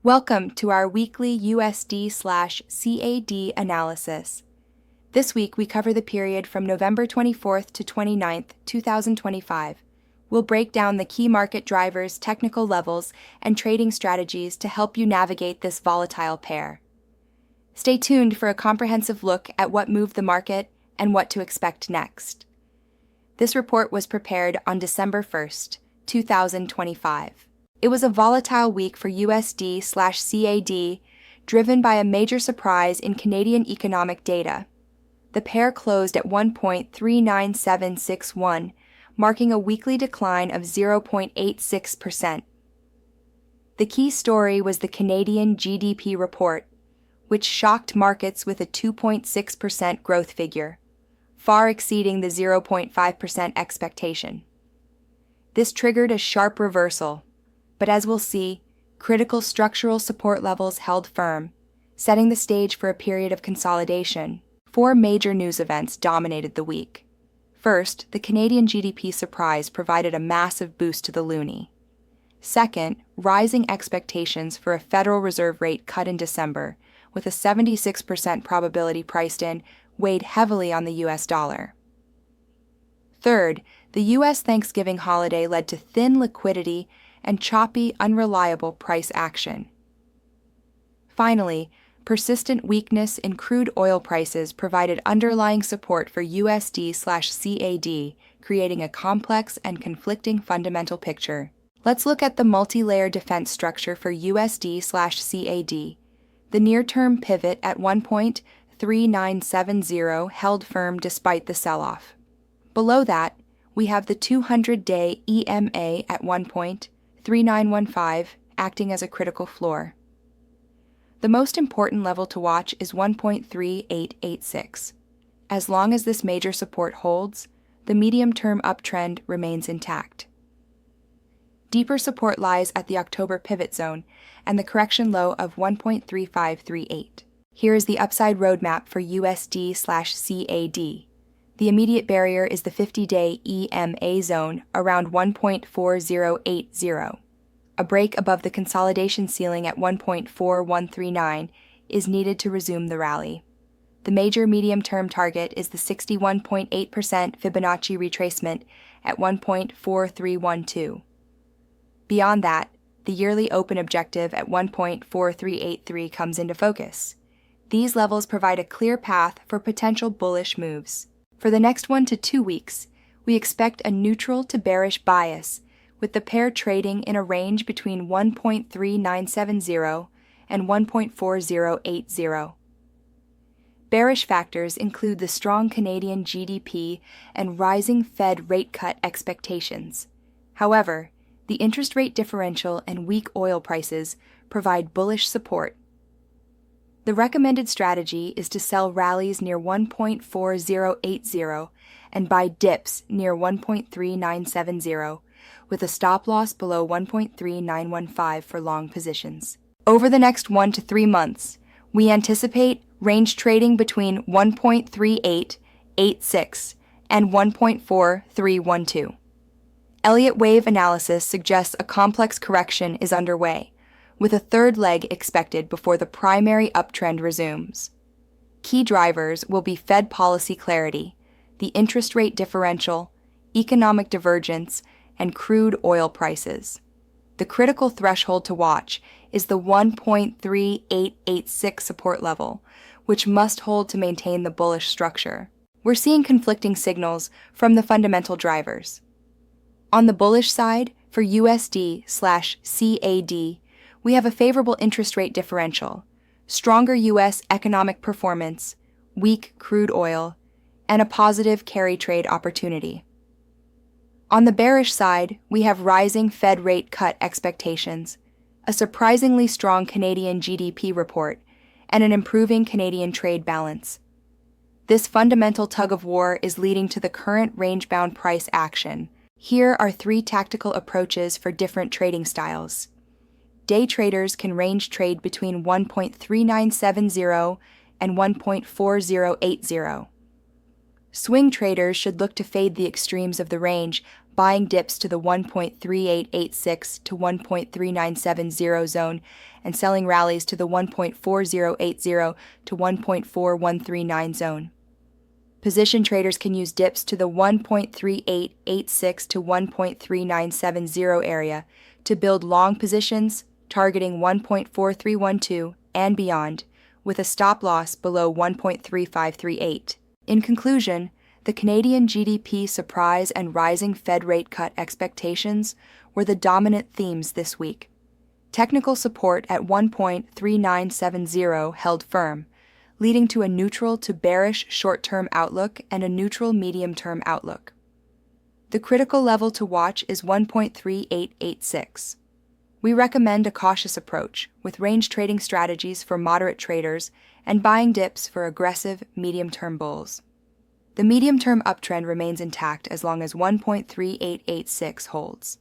Welcome to our weekly USD/CAD analysis. This week we cover the period from November 24th to 29th, 2025. We'll break down the key market drivers, technical levels, and trading strategies to help you navigate this volatile pair. Stay tuned for a comprehensive look at what moved the market and what to expect next. This report was prepared on December 1st, 2025. It was a volatile week for USD/CAD, driven by a major surprise in Canadian economic data. The pair closed at 1.39761, marking a weekly decline of 0.86%. The key story was the Canadian GDP report, which shocked markets with a 2.6% growth figure, far exceeding the 0.5% expectation. This triggered a sharp reversal, but as we'll see, critical structural support levels held firm, setting the stage for a period of consolidation. Four major news events dominated the week. First, the Canadian GDP surprise provided a massive boost to the loonie. Second, rising expectations for a Federal Reserve rate cut in December, with a 76% probability priced in, weighed heavily on the US dollar. Third, the US Thanksgiving holiday led to thin liquidity and choppy, unreliable price action. Finally, persistent weakness in crude oil prices provided underlying support for USD/CAD, creating a complex and conflicting fundamental picture. Let's look at the multi-layer defense structure for USD/CAD. The near-term pivot at 1.3970 held firm despite the sell-off. Below that, we have the 200-day EMA at 1.3915 acting as a critical floor. The most important level to watch is 1.3886. As long as this major support holds, the medium-term uptrend remains intact. Deeper support lies at the October pivot zone and the correction low of 1.3538. Here is the upside roadmap for USD/CAD. The immediate barrier is the 50-day EMA zone around 1.4080. A break above the consolidation ceiling at 1.4139 is needed to resume the rally. The major medium-term target is the 61.8% Fibonacci retracement at 1.4312. Beyond that, the yearly open objective at 1.4383 comes into focus. These levels provide a clear path for potential bullish moves. For the next 1 to 2 weeks, we expect a neutral to bearish bias, with the pair trading in a range between 1.3970 and 1.4080. Bearish factors include the strong Canadian GDP and rising Fed rate cut expectations. However, the interest rate differential and weak oil prices provide bullish support. The recommended strategy is to sell rallies near 1.4080 and buy dips near 1.3970, with a stop loss below 1.3915 for long positions. Over the next 1 to 3 months, we anticipate range trading between 1.3886 and 1.4312. Elliott wave analysis suggests a complex correction is underway, with a third leg expected before the primary uptrend resumes. Key drivers will be Fed policy clarity, the interest rate differential, economic divergence, and crude oil prices. The critical threshold to watch is the 1.3886 support level, which must hold to maintain the bullish structure. We're seeing conflicting signals from the fundamental drivers. On the bullish side, for USD/CAD, we have a favorable interest rate differential, stronger U.S. economic performance, weak crude oil, and a positive carry trade opportunity. On the bearish side, we have rising Fed rate cut expectations, a surprisingly strong Canadian GDP report, and an improving Canadian trade balance. This fundamental tug-of-war is leading to the current range-bound price action. Here are 3 tactical approaches for different trading styles. Day traders can range trade between 1.3970 and 1.4080. Swing traders should look to fade the extremes of the range, buying dips to the 1.3886 to 1.3970 zone and selling rallies to the 1.4080 to 1.4139 zone. Position traders can use dips to the 1.3886 to 1.3970 area to build long positions, targeting 1.4312 and beyond, with a stop loss below 1.3538. In conclusion, the Canadian GDP surprise and rising Fed rate cut expectations were the dominant themes this week. Technical support at 1.3970 held firm, leading to a neutral to bearish short-term outlook and a neutral medium-term outlook. The critical level to watch is 1.3886. We recommend a cautious approach, with range trading strategies for moderate traders and buying dips for aggressive medium-term bulls. The medium-term uptrend remains intact as long as 1.3886 holds.